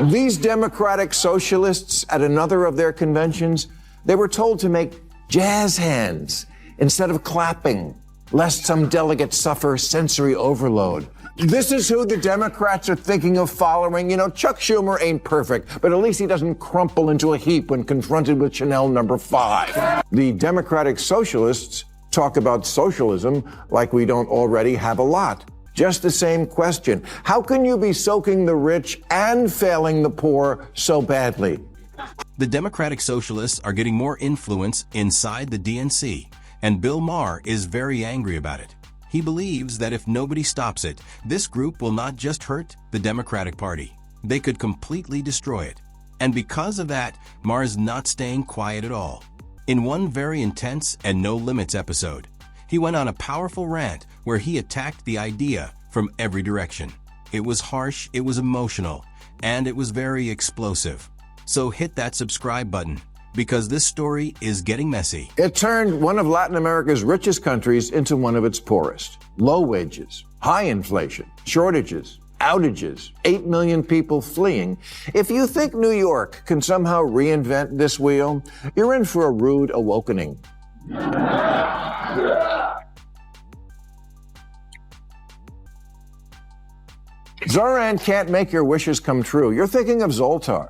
These democratic socialists at another of their conventions, they were told to make jazz hands instead of clapping, lest some delegates suffer sensory overload. This is who the Democrats are thinking of following. You know, Chuck Schumer ain't perfect, but at least he doesn't crumple into a heap when confronted with Chanel number 5. The Democratic Socialists talk about socialism like we don't already have a lot. Just the same question. How can you be soaking the rich and failing the poor so badly? The Democratic Socialists are getting more influence inside the DNC, and Bill Maher is very angry about it. He believes that if nobody stops it, this group will not just hurt the Democratic Party, they could completely destroy it. And because of that, Maher is not staying quiet at all. In one very intense and no limits episode, he went on a powerful rant where he attacked the idea from every direction. It was harsh, it was emotional, and it was very explosive. So hit that subscribe button, because this story is getting messy. It turned one of Latin America's richest countries into one of its poorest. Low wages, high inflation, shortages, outages, 8 million people fleeing. If you think New York can somehow reinvent this wheel, you're in for a rude awakening. Zoran can't make your wishes come true. You're thinking of Zoltar.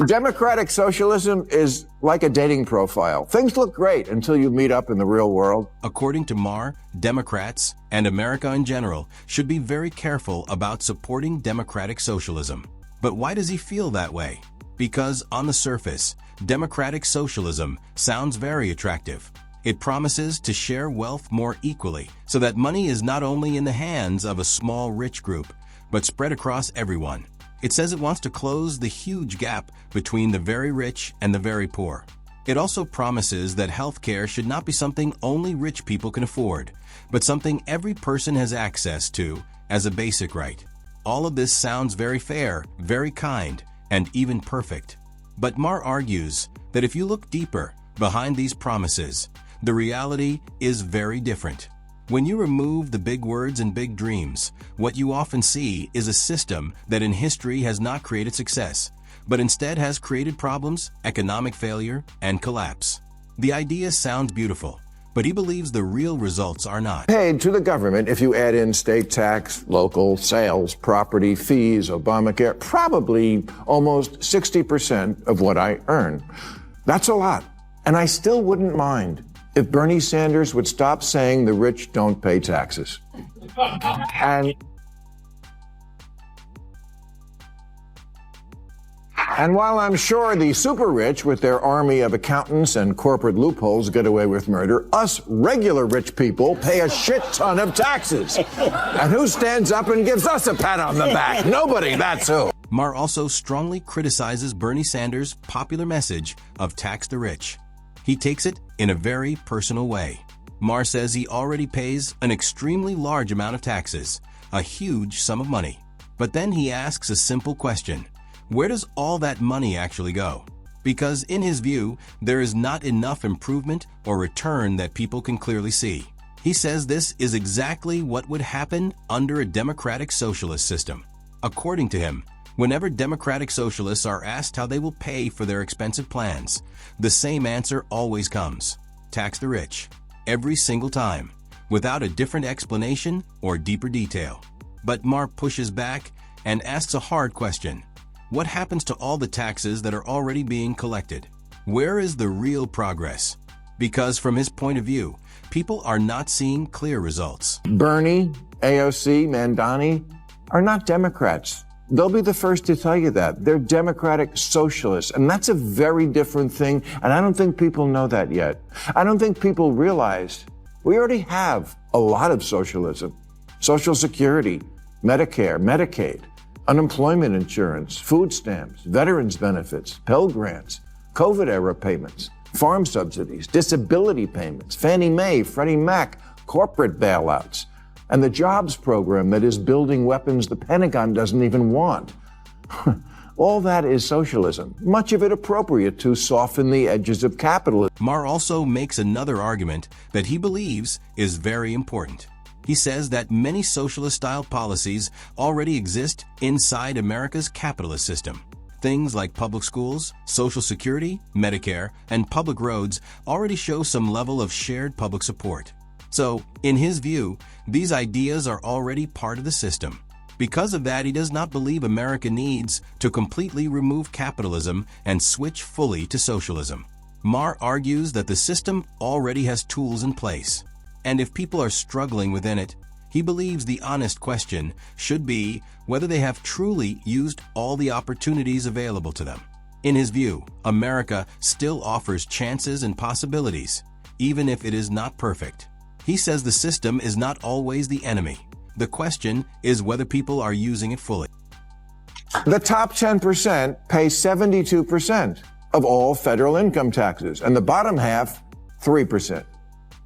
Democratic socialism is like a dating profile. Things look great until you meet up in the real world. According to Maher, Democrats and America in general should be very careful about supporting democratic socialism. But why does he feel that way? Because on the surface, democratic socialism sounds very attractive. It promises to share wealth more equally so that money is not only in the hands of a small rich group, but spread across everyone. It says it wants to close the huge gap between the very rich and the very poor. It also promises that healthcare should not be something only rich people can afford, but something every person has access to as a basic right. All of this sounds very fair, very kind, and even perfect. But Maher argues that if you look deeper behind these promises, the reality is very different. When you remove the big words and big dreams, what you often see is a system that in history has not created success, but instead has created problems, economic failure, and collapse. The idea sounds beautiful, but he believes the real results are not. Paid to the government if you add in state tax, local sales, property, fees, Obamacare, probably almost 60% of what I earn. That's a lot, and I still wouldn't mind if Bernie Sanders would stop saying the rich don't pay taxes. And while I'm sure the super rich with their army of accountants and corporate loopholes get away with murder, us regular rich people pay a shit ton of taxes. And who stands up and gives us a pat on the back? Nobody, that's who. Maher also strongly criticizes Bernie Sanders' popular message of tax the rich. He takes it in a very personal way. Maher says he already pays an extremely large amount of taxes, a huge sum of money. But then he asks a simple question. Where does all that money actually go? Because in his view, there is not enough improvement or return that people can clearly see. He says this is exactly what would happen under a democratic socialist system. According to him, whenever democratic socialists are asked how they will pay for their expensive plans, the same answer always comes: tax the rich. Every single time, without a different explanation or deeper detail. But Maher pushes back and asks a hard question. What happens to all the taxes that are already being collected? Where is the real progress? Because from his point of view, people are not seeing clear results. Bernie, AOC, Mandani are not Democrats. They'll be the first to tell you that. They're democratic socialists, and that's a very different thing, and I don't think people know that yet. I don't think people realize we already have a lot of socialism. Social Security, Medicare, Medicaid, unemployment insurance, food stamps, veterans benefits, Pell Grants, COVID-era payments, farm subsidies, disability payments, Fannie Mae, Freddie Mac, corporate bailouts, and the jobs program that is building weapons the Pentagon doesn't even want. All that is socialism, much of it appropriate to soften the edges of capitalism. Maher also makes another argument that he believes is very important. He says that many socialist-style policies already exist inside America's capitalist system. Things like public schools, Social Security, Medicare, and public roads already show some level of shared public support. So, in his view, these ideas are already part of the system. Because of that, he does not believe America needs to completely remove capitalism and switch fully to socialism. Maher argues that the system already has tools in place, and if people are struggling within it, he believes the honest question should be whether they have truly used all the opportunities available to them. In his view, America still offers chances and possibilities, even if it is not perfect. He says the system is not always the enemy. The question is whether people are using it fully. The top 10% pay 72% of all federal income taxes, and the bottom half, 3%.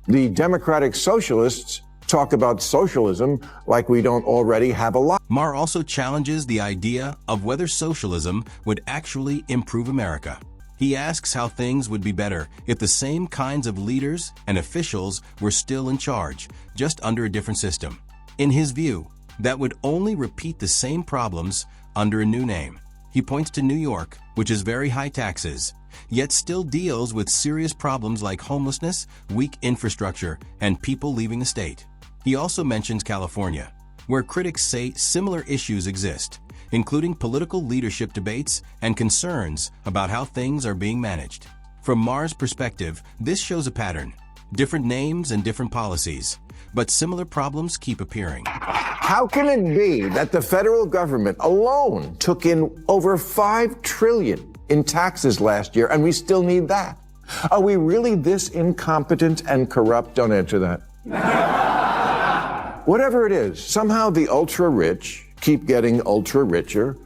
The Democratic Socialists talk about socialism like we don't already have a lot. Maher also challenges the idea of whether socialism would actually improve America. He asks how things would be better if the same kinds of leaders and officials were still in charge, just under a different system. In his view, that would only repeat the same problems under a new name. He points to New York, which has very high taxes, yet still deals with serious problems like homelessness, weak infrastructure, and people leaving the state. He also mentions California, where critics say similar issues exist, including political leadership debates and concerns about how things are being managed. From Maher's perspective, this shows a pattern: different names and different policies, but similar problems keep appearing. How can it be that the federal government alone took in over $5 trillion in taxes last year, and we still need that? Are we really this incompetent and corrupt? Don't answer that. Whatever it is, somehow the ultra-rich keep getting ultra-richer,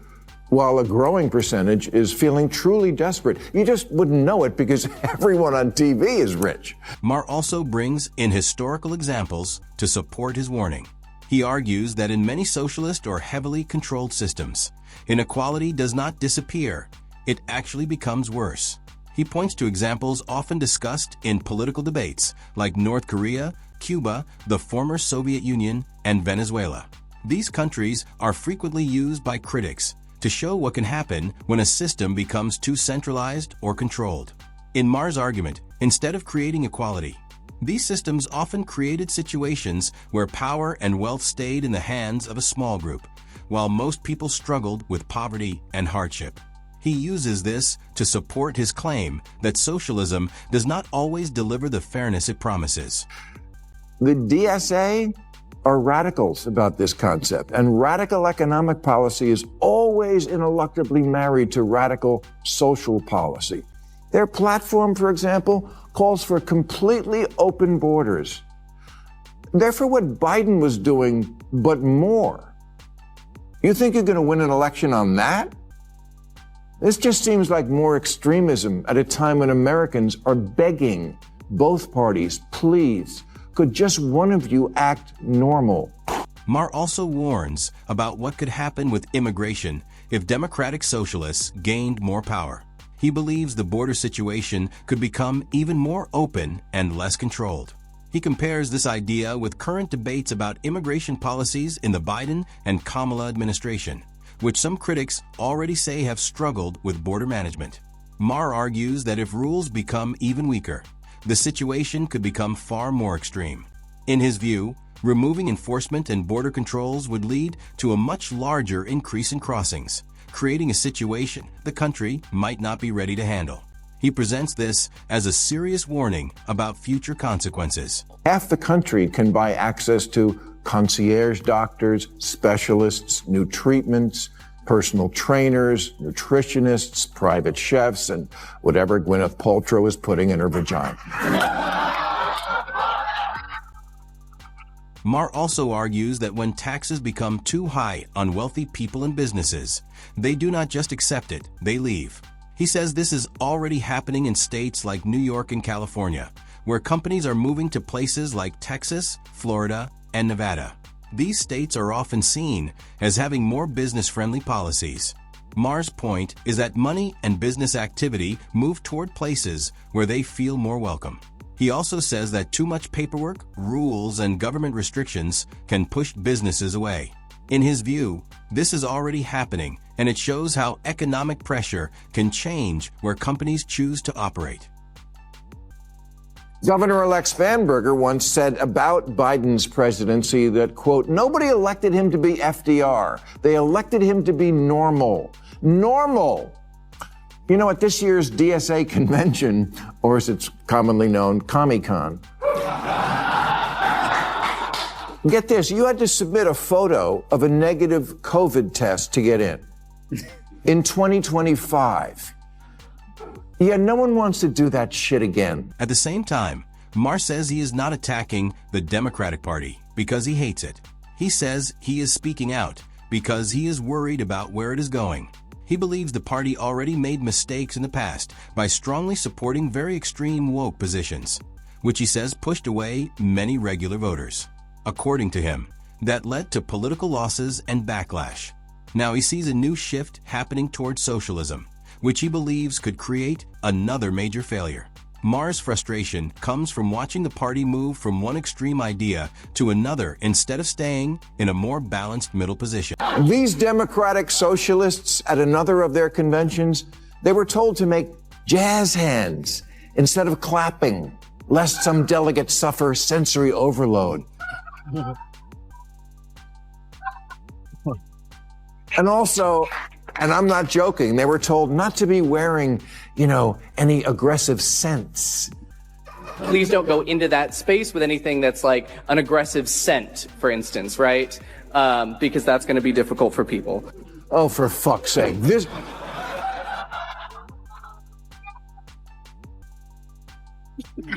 while a growing percentage is feeling truly desperate. You just wouldn't know it because everyone on TV is rich. Maher also brings in historical examples to support his warning. He argues that in many socialist or heavily controlled systems, inequality does not disappear, it actually becomes worse. He points to examples often discussed in political debates like North Korea, Cuba, the former Soviet Union, and Venezuela. These countries are frequently used by critics to show what can happen when a system becomes too centralized or controlled. In Maher's argument, instead of creating equality, these systems often created situations where power and wealth stayed in the hands of a small group, while most people struggled with poverty and hardship. He uses this to support his claim that socialism does not always deliver the fairness it promises. The DSA are radicals about this concept, and radical economic policy is always ineluctably married to radical social policy. Their platform, for example, calls for completely open borders. They're for what Biden was doing, but more. You think you're going to win an election on that? This just seems like more extremism at a time when Americans are begging both parties, please, could just one of you act normal? Maher also warns about what could happen with immigration if democratic socialists gained more power. He believes the border situation could become even more open and less controlled. He compares this idea with current debates about immigration policies in the Biden and Kamala administration, which some critics already say have struggled with border management. Maher argues that if rules become even weaker, the situation could become far more extreme. In his view, removing enforcement and border controls would lead to a much larger increase in crossings, creating a situation the country might not be ready to handle. He presents this as a serious warning about future consequences. Half the country can buy access to concierge doctors, specialists, new treatments, personal trainers, nutritionists, private chefs, and whatever Gwyneth Paltrow is putting in her vagina. Maher also argues that when taxes become too high on wealthy people and businesses, they do not just accept it, they leave. He says this is already happening in states like New York and California, where companies are moving to places like Texas, Florida, and Nevada. These states are often seen as having more business-friendly policies. Maher's point is that money and business activity move toward places where they feel more welcome. He also says that too much paperwork, rules, and government restrictions can push businesses away. In his view, this is already happening, and it shows how economic pressure can change where companies choose to operate. Governor-elect Spanberger once said about Biden's presidency that, quote, nobody elected him to be FDR. They elected him to be normal. Normal. You know, at this year's DSA convention, or as it's commonly known, Comic-Con, get this, you had to submit a photo of a negative COVID test to get in. In 2025. Yeah, no one wants to do that shit again. At the same time, Maher says he is not attacking the Democratic Party because he hates it. He says he is speaking out because he is worried about where it is going. He believes the party already made mistakes in the past by strongly supporting very extreme woke positions, which he says pushed away many regular voters. According to him, that led to political losses and backlash. Now he sees a new shift happening towards socialism, which he believes could create another major failure. Maher's frustration comes from watching the party move from one extreme idea to another instead of staying in a more balanced middle position. These democratic socialists at another of their conventions, they were told to make jazz hands instead of clapping, lest some delegates suffer sensory overload. And also, and I'm not joking, they were told not to be wearing, any aggressive scents. Please don't go into that space with anything that's like an aggressive scent, for instance, right? Because that's going to be difficult for people. Oh, for fuck's sake.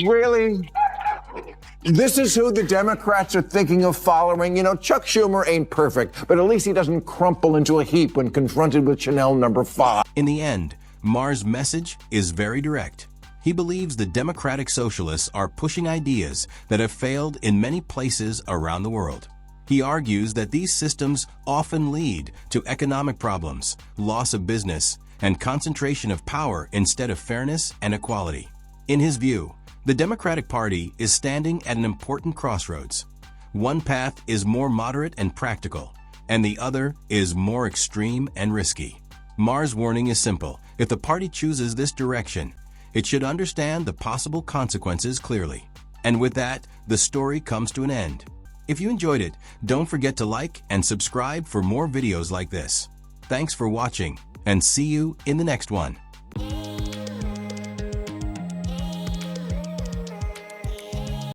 Really? This is who the Democrats are thinking of following. Chuck Schumer ain't perfect, but at least he doesn't crumple into a heap when confronted with Chanel number 5. In the end, Maher's message is very direct. He believes the democratic socialists are pushing ideas that have failed in many places around the world. He argues that these systems often lead to economic problems, loss of business, and concentration of power instead of fairness and equality. In his view, the Democratic Party is standing at an important crossroads. One path is more moderate and practical, and the other is more extreme and risky. Maher's warning is simple. If the party chooses this direction, it should understand the possible consequences clearly. And with that, the story comes to an end. If you enjoyed it, don't forget to like and subscribe for more videos like this. Thanks for watching, and see you in the next one.